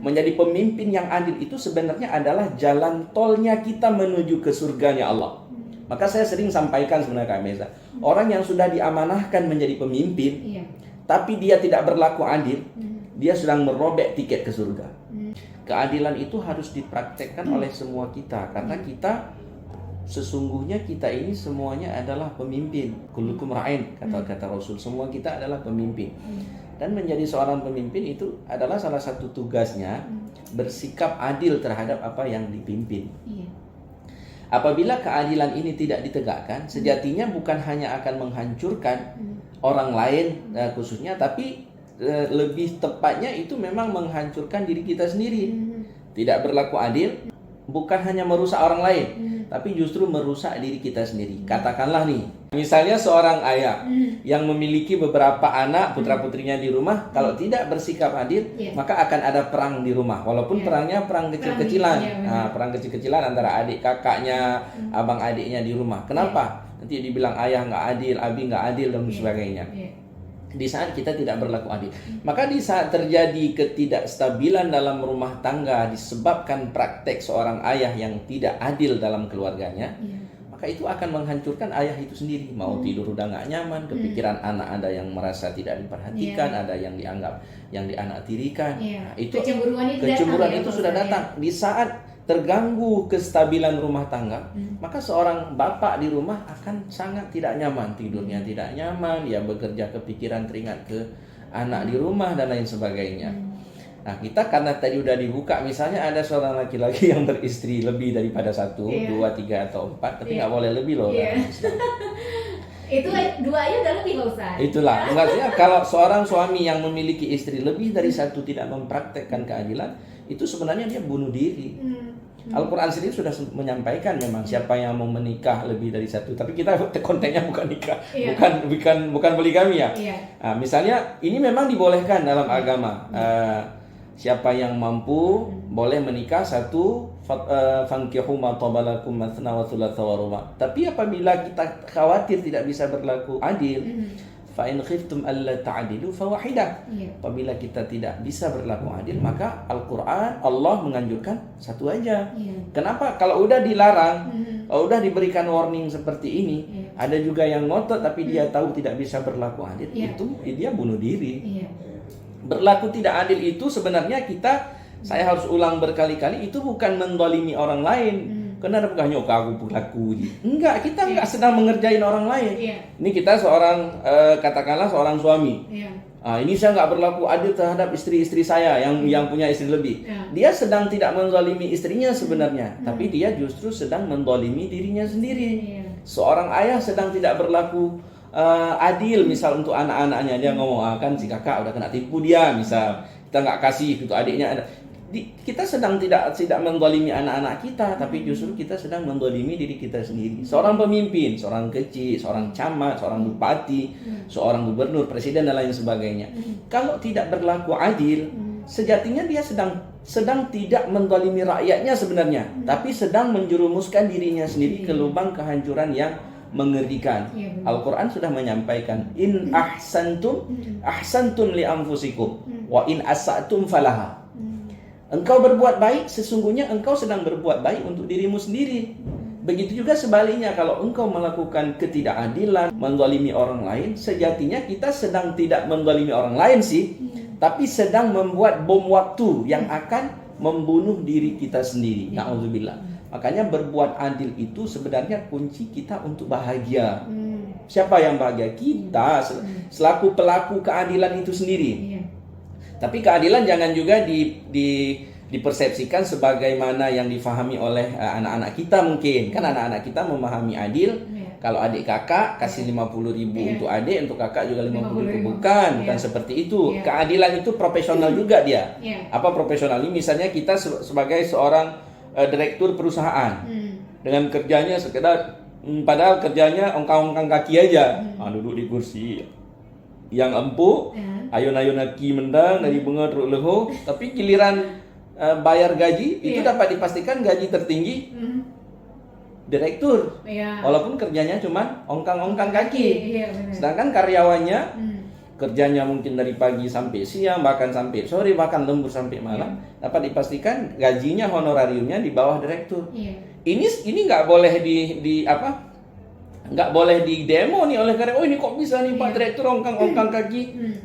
Menjadi pemimpin yang adil itu sebenarnya adalah jalan tolnya kita menuju ke surganya Allah. Maka saya sering sampaikan sebenarnya Kak Meza, orang yang sudah diamanahkan menjadi pemimpin, tapi dia tidak berlaku adil, dia sedang merobek tiket ke surga. Keadilan itu harus dipraktekkan oleh semua kita, karena kita sesungguhnya kita ini semuanya adalah pemimpin. Kullukum ra'in, kata Rasul, semua kita adalah pemimpin. Dan menjadi seorang pemimpin itu adalah salah satu tugasnya bersikap adil terhadap apa yang dipimpin. Apabila keadilan ini tidak ditegakkan, sejatinya bukan hanya akan menghancurkan orang lain khususnya, tapi lebih tepatnya itu memang menghancurkan diri kita sendiri. Tidak berlaku adil bukan hanya merusak orang lain, tapi justru merusak diri kita sendiri. Katakanlah nih, misalnya seorang ayah yang memiliki beberapa anak putra-putrinya di rumah, kalau tidak bersikap adil, maka akan ada perang di rumah. Walaupun perangnya perang kecil-kecilan, perang kecil-kecilan antara adik kakaknya, abang adiknya di rumah. Kenapa? Nanti dibilang ayah nggak adil, abi nggak adil dan sebagainya. Di saat kita tidak berlaku adil, maka di saat terjadi ketidakstabilan dalam rumah tangga disebabkan praktek seorang ayah yang tidak adil dalam keluarganya, maka itu akan menghancurkan ayah itu sendiri. Mau tidur udah nggak nyaman, kepikiran anak, ada yang merasa tidak diperhatikan, ada yang dianggap yang dianaktirikan. Nah, itu kecemburuan itu sudah datang di saat terganggu kestabilan rumah tangga, maka seorang bapak di rumah akan sangat tidak nyaman, tidurnya tidak nyaman, dia bekerja kepikiran teringat ke anak di rumah dan lain sebagainya. Nah, kita karena tadi udah dibuka, misalnya ada seorang laki-laki yang beristri lebih daripada satu, dua, tiga atau empat, tapi nggak boleh lebih loh. Itu dua aja udah lebih Pak Ustaz. Itulah, maksudnya kalau seorang suami yang memiliki istri lebih dari satu tidak mempraktekkan keadilan, itu sebenarnya dia bunuh diri. Al-Quran sendiri sudah menyampaikan memang siapa yang mau menikah lebih dari satu, tapi kita kontennya bukan nikah, bukan poligami ya. Nah, misalnya ini memang dibolehkan dalam agama. Siapa yang mampu boleh menikah satu, fankihu ma tabalakum mathna wa thulatha wa ruba'. Tapi apabila kita khawatir tidak bisa berlaku adil, fa in khiftum alla ta'dilu fawahidah. Apabila kita tidak bisa berlaku adil, maka Al-Qur'an Allah menganjurkan satu aja. Kenapa? Kalau udah dilarang, kalau udah diberikan warning seperti ini, ada juga yang ngotot tapi dia tahu tidak bisa berlaku adil, itu dia bunuh diri. Berlaku tidak adil itu sebenarnya saya harus ulang berkali-kali, itu bukan mendolimi orang lain. Karena bukan aku berlaku. Enggak, kita enggak sedang mengerjain orang lain. Ini kita seorang katakanlah seorang suami. Ini saya enggak berlaku adil terhadap istri-istri saya yang punya istri lebih. Dia sedang tidak menzalimi istrinya sebenarnya, tapi dia justru sedang menzalimi dirinya sendiri. Seorang ayah sedang tidak berlaku adil misal untuk anak-anaknya. Dia ngomong, kan si kakak udah kena tipu dia, misal kita nggak kasih untuk adiknya. Kita sedang tidak menzalimi anak-anak kita, tapi justru kita sedang menzalimi diri kita sendiri. Seorang pemimpin, seorang kecil, seorang camat, seorang bupati, seorang gubernur, presiden dan lain sebagainya, kalau tidak berlaku adil, sejatinya dia sedang tidak menzalimi rakyatnya sebenarnya, tapi sedang menjerumuskan dirinya sendiri ke lubang kehancuran yang mengerikan. Al-Quran sudah menyampaikan, in ahsantum li anfusikum wa in asa'tum falaha. Engkau berbuat baik, sesungguhnya engkau sedang berbuat baik untuk dirimu sendiri. Begitu juga sebaliknya, kalau engkau melakukan ketidakadilan, menzalimi orang lain, sejatinya kita sedang tidak menzalimi orang lain sih, tapi sedang membuat bom waktu yang akan membunuh diri kita sendiri. Na'udzubillah. Makanya berbuat adil itu sebenarnya kunci kita untuk bahagia. Siapa yang bahagia? Kita selaku pelaku keadilan itu sendiri. Tapi keadilan jangan juga dipersepsikan sebagaimana yang difahami oleh anak-anak kita mungkin. Kan anak-anak kita memahami adil, kalau adik kakak kasih 50.000 untuk adik, untuk kakak juga 50.000. Bukan seperti itu. Keadilan itu profesional juga dia. Apa profesional ini? Misalnya kita sebagai seorang direktur perusahaan, dengan kerjanya sekedar padahal kerjanya ongkang-ongkang kaki aja, duduk di kursi yang empuk, ayun-ayun kaki mendang dari bunga teruk leho, tapi giliran bayar gaji itu dapat dipastikan gaji tertinggi direktur, walaupun kerjanya cuma ongkang-ongkang kaki. Sedangkan karyawannya kerjanya mungkin dari pagi sampai siang, bahkan sampai sore, bahkan lembur sampai malam, dapat dipastikan gajinya, honorariumnya di bawah direktur. Ini nggak boleh nggak boleh di demo nih oleh karena, oh ini kok bisa nih Pak Direktur ongkang kaki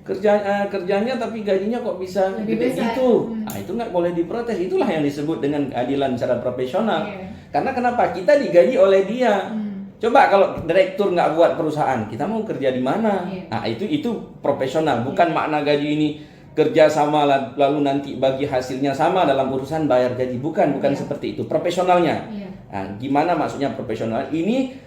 kerjanya tapi gajinya kok bisa gitu. Nah, itu nggak boleh diprotes. Itulah yang disebut dengan keadilan secara profesional. Karena kenapa? Kita digaji oleh dia. Coba kalau direktur nggak buat perusahaan, kita mau kerja di mana? Nah, itu profesional. Bukan makna gaji ini kerja sama lalu nanti bagi hasilnya sama dalam urusan bayar gaji. Bukan seperti itu. Profesionalnya. Nah, gimana maksudnya profesional? Ini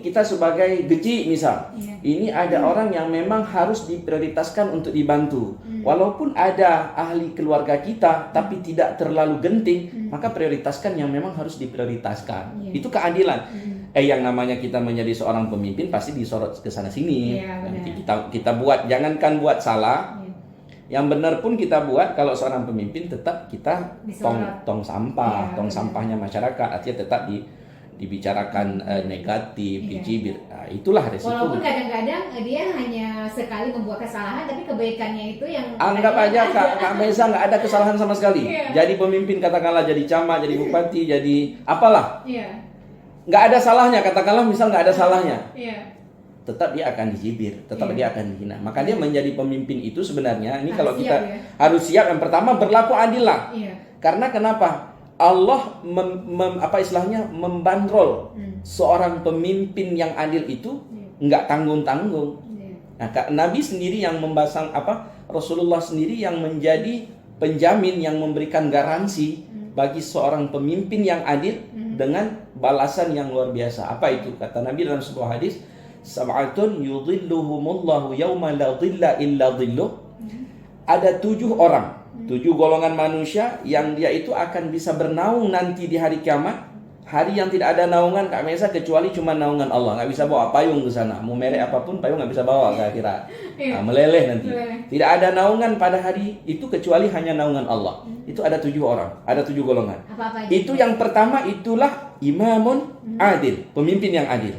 kita sebagai geji misal. Ini ada orang yang memang harus diprioritaskan untuk dibantu. Walaupun ada ahli keluarga kita tapi tidak terlalu genting, maka prioritaskan yang memang harus diprioritaskan. Itu keadilan. Yang namanya kita menjadi seorang pemimpin pasti disorot ke sana sini. Nanti kita buat, jangankan buat salah. Yang benar pun kita buat, kalau seorang pemimpin tetap kita tong sampah, tong sampahnya masyarakat, artinya tetap dibicarakan negatif, dicibir. Nah, itulah resiko. Walaupun kadang-kadang dia hanya sekali membuat kesalahan, tapi kebaikannya itu yang anggap aja Kak Meza nggak ada kesalahan sama sekali. Jadi pemimpin, katakanlah jadi camat, jadi bupati, jadi apalah. Nggak ada salahnya, katakanlah misal nggak ada salahnya. Tetap dia akan dicibir, tetap dia akan dihina. Maka dia menjadi pemimpin itu sebenarnya ini kalau kita harus siap. Yang pertama berlaku adil lah. Karena kenapa? Allah membandrol seorang pemimpin yang adil itu nggak tanggung-tanggung. Nah, Nabi sendiri yang Rasulullah sendiri yang menjadi penjamin, yang memberikan garansi bagi seorang pemimpin yang adil dengan balasan yang luar biasa. Apa itu? Kata Nabi dalam sebuah hadis, sab'atun yudhilluhumullahu yawma la dhilla illa dhilluh. Ada 7 orang, 7 golongan manusia yang dia itu akan bisa bernaung nanti di hari kiamat. Hari yang tidak ada naungan Kak Mesa kecuali cuma naungan Allah. Nggak bisa bawa payung ke sana. Mau merek apapun payung nggak bisa bawa ke akhirat. Meleleh nanti. Tidak ada naungan pada hari itu kecuali hanya naungan Allah. Itu ada 7 orang, ada 7 golongan. Apa-apa itu yang pertama itulah imamun adil, pemimpin yang adil.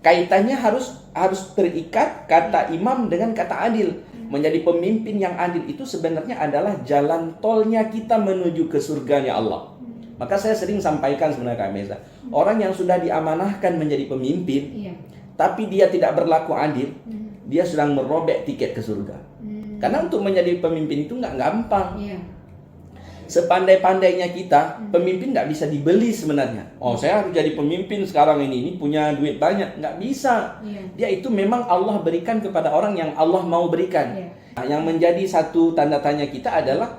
Kaitannya harus terikat kata imam dengan kata adil. Menjadi pemimpin yang adil itu sebenarnya adalah jalan tolnya kita menuju ke surganya Allah. Maka saya sering sampaikan sebenarnya Kak Meza, orang yang sudah diamanahkan menjadi pemimpin, tapi dia tidak berlaku adil, dia sedang merobek tiket ke surga. Karena untuk menjadi pemimpin itu nggak gampang. Sepandai-pandainya kita, pemimpin nggak bisa dibeli sebenarnya. Oh, saya harus jadi pemimpin sekarang ini punya duit banyak. Nggak bisa. Dia itu memang Allah berikan kepada orang yang Allah mau berikan. Nah, yang menjadi satu tanda tanya kita adalah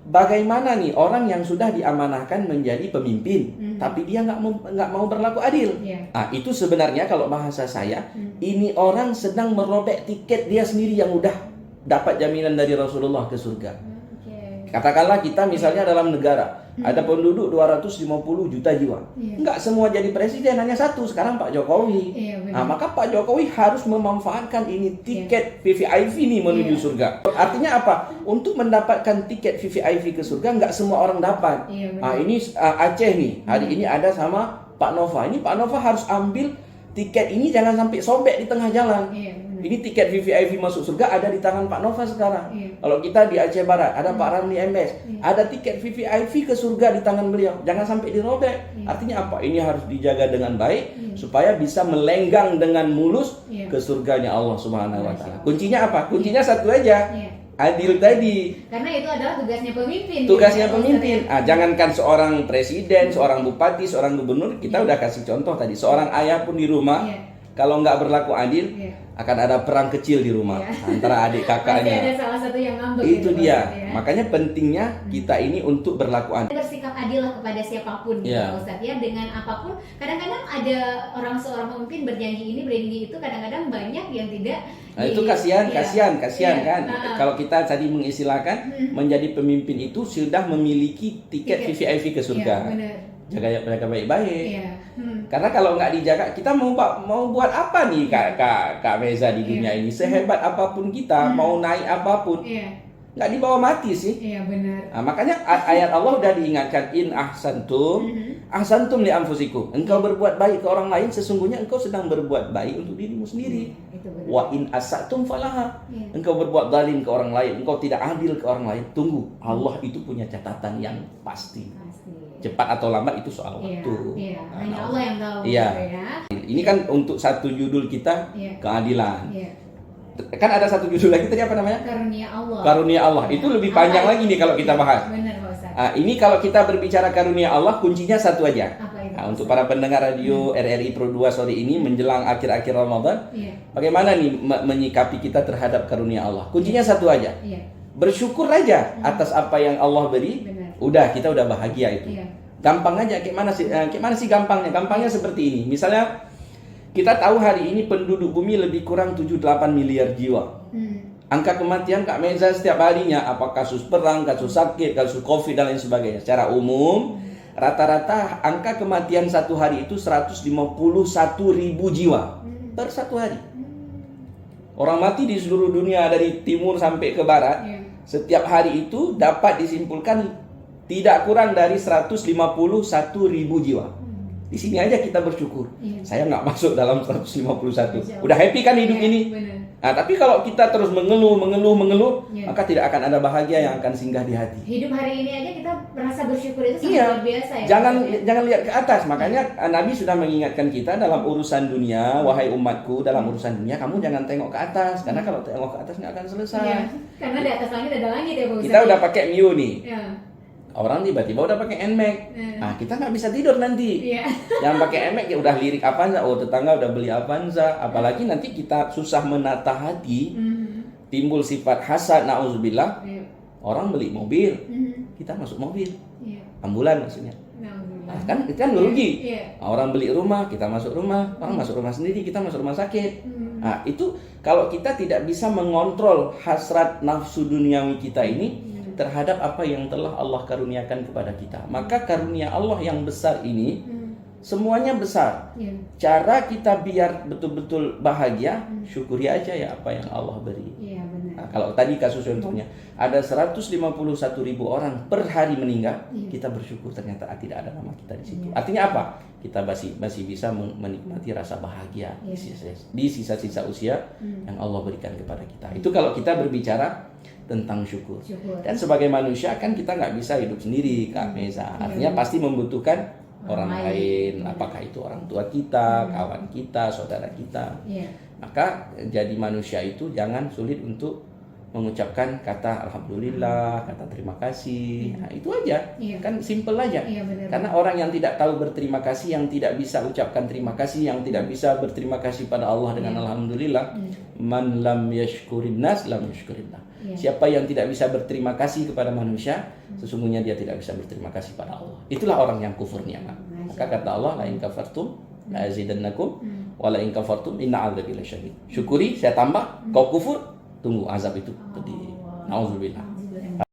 bagaimana nih orang yang sudah diamanahkan menjadi pemimpin, tapi dia nggak mau berlaku adil. Nah, itu sebenarnya kalau bahasa saya, ini orang sedang merobek tiket dia sendiri yang udah dapat jaminan dari Rasulullah ke surga. Katakanlah kita misalnya dalam negara ada penduduk 250 juta jiwa. Enggak semua jadi presiden, hanya satu sekarang Pak Jokowi. Nah, maka Pak Jokowi harus memanfaatkan ini tiket VVIP nih menuju surga. Artinya apa? Untuk mendapatkan tiket VVIP ke surga enggak semua orang dapat. Nah, ini Aceh nih. Hari ini ada sama Pak Nova. Ini Pak Nova harus ambil tiket ini, jangan sampai sobek di tengah jalan. Ini tiket VVIP masuk surga ada di tangan Pak Nova sekarang. Kalau kita di Aceh Barat ada Pak Ramli MS, ada tiket VVIP ke surga di tangan beliau. Jangan sampai dirobek. Artinya apa? Ini harus dijaga dengan baik supaya bisa melenggang dengan mulus ke surganya Allah Subhanahu wa taala. Kuncinya apa? Kuncinya satu aja. Adil tadi. Karena itu adalah tugasnya pemimpin. Tugasnya pemimpin. Jangankan seorang presiden, seorang bupati, seorang gubernur, kita udah kasih contoh tadi. Seorang ayah pun di rumah, kalau nggak berlaku adil, akan ada perang kecil di rumah antara adik kakaknya. Pasti ada salah satu yang ngambek. Itu dia. Makanya pentingnya kita ini untuk berlaku adil. Bersikap adil lah kepada siapapun, Ustaz ya, dengan apapun. Kadang-kadang ada seorang pemimpin berjanji ini, berjanji itu, kadang-kadang banyak yang tidak. Nah, itu kasihan kan. Kalau kita tadi mengistilahkan menjadi pemimpin itu sudah memiliki tiket VVIP ke surga. Jaga baik-baik. Karena kalau nggak dijaga, kita mau buat apa nih Kak Meza di dunia ini? Sehebat apapun kita, mau naik apapun, nggak dibawa mati sih. Iya benar. Nah, makanya ayat Allah udah diingatkan, in ahsantum ahsantum li anfusikum. Engkau berbuat baik ke orang lain, sesungguhnya engkau sedang berbuat baik untuk dirimu sendiri. Itu benar. Wa in asatum falaha. Iya. Engkau berbuat zalim ke orang lain, engkau tidak adil ke orang lain. Tunggu, Allah itu punya catatan yang pasti. Cepat atau lambat itu soal waktu. Iya. Hanya Allah yang tahu. Iya. Gitu ya. Ini kan untuk satu judul kita, keadilan. Iya. Kan ada satu judul lagi tadi apa namanya? Karunia Allah. Karunia Allah. Itu lebih panjang lagi nih kalau kita bahas. Benar, Pak Ustaz. Ini kalau kita berbicara karunia Allah, kuncinya satu aja. Apa itu? Untuk para pendengar radio RRI Pro 2 sore ini menjelang akhir-akhir Ramadan, bagaimana nih menyikapi kita terhadap karunia Allah? Kuncinya satu aja. Bersyukur aja atas apa yang Allah beri. Benar. Udah, kita udah bahagia itu. Gampang aja. Gimana sih gampangnya? Gampangnya seperti ini. Misalnya kita tahu hari ini penduduk bumi lebih kurang 7-8 miliar jiwa. Angka kematian Kak Meza setiap harinya, apa kasus perang, kasus sakit, kasus COVID dan lain sebagainya. Secara umum, rata-rata angka kematian satu hari itu 151.000 jiwa per satu hari. Orang mati di seluruh dunia dari timur sampai ke barat, setiap hari itu dapat disimpulkan tidak kurang dari 151.000 jiwa. Di sini aja kita bersyukur. Saya nggak masuk dalam 151. Udah happy kan hidup ini? Benar. Nah, tapi kalau kita terus mengeluh, maka tidak akan ada bahagia yang akan singgah di hati. Hidup hari ini aja kita merasa bersyukur itu sangat luar biasa ya. Jangan lihat ke atas. Makanya Nabi sudah mengingatkan kita dalam urusan dunia, wahai umatku, dalam urusan dunia kamu jangan tengok ke atas, karena kalau tengok ke atas nggak akan selesai. Iya. Karena di atas langit ada langit ya, Pak Ustaz. Kita udah pakai Mio nih. Iya. Orang tiba-tiba udah pakai NMAX. Nah, kita nggak bisa tidur nanti. Iya. Yang pakai NMAX ya udah lirik Avanza, tetangga udah beli Avanza, apalagi nanti kita susah menata hati, timbul sifat hasad, na'udzubillah. Orang beli mobil, kita masuk mobil. Ambulan maksudnya. Nah, kan itu kan rugi. Orang beli rumah, kita masuk rumah. Orang masuk rumah sendiri, kita masuk rumah sakit. Nah, itu kalau kita tidak bisa mengontrol hasrat nafsu duniawi kita ini terhadap apa yang telah Allah karuniakan kepada kita, maka karunia Allah yang besar ini semuanya besar. Cara kita biar betul-betul bahagia, syukuri aja ya apa yang Allah beri. Nah, kalau tadi kasus contohnya ada 151.000 orang per hari meninggal, kita bersyukur ternyata tidak ada nama kita di situ. Artinya apa? Kita masih bisa menikmati rasa bahagia di sisa-sisa usia yang Allah berikan kepada kita. Itu kalau kita berbicara tentang syukur. Dan sebagai manusia kan kita nggak bisa hidup sendiri, Kak Meza. Artinya pasti membutuhkan orang lain. Apakah itu orang tua kita, kawan kita, saudara kita. Maka jadi manusia itu jangan sulit untuk mengucapkan kata alhamdulillah, kata terima kasih. Nah, itu aja. Kan simple aja. Karena orang yang tidak tahu berterima kasih, yang tidak bisa ucapkan terima kasih, yang tidak bisa berterima kasih pada Allah dengan alhamdulillah, man lam yashkurin nas lam yashkurillah. Siapa yang tidak bisa berterima kasih kepada manusia, sesungguhnya dia tidak bisa berterima kasih pada Allah. Itulah orang yang kufur nikmat. Maka kata Allah, la in kafartum la azidannakum wa la in kafartum inna 'adzabi lasyadid. Syukuri, saya tambah. Kau kufur, tunggu azab itu pedih. Nauzubillah.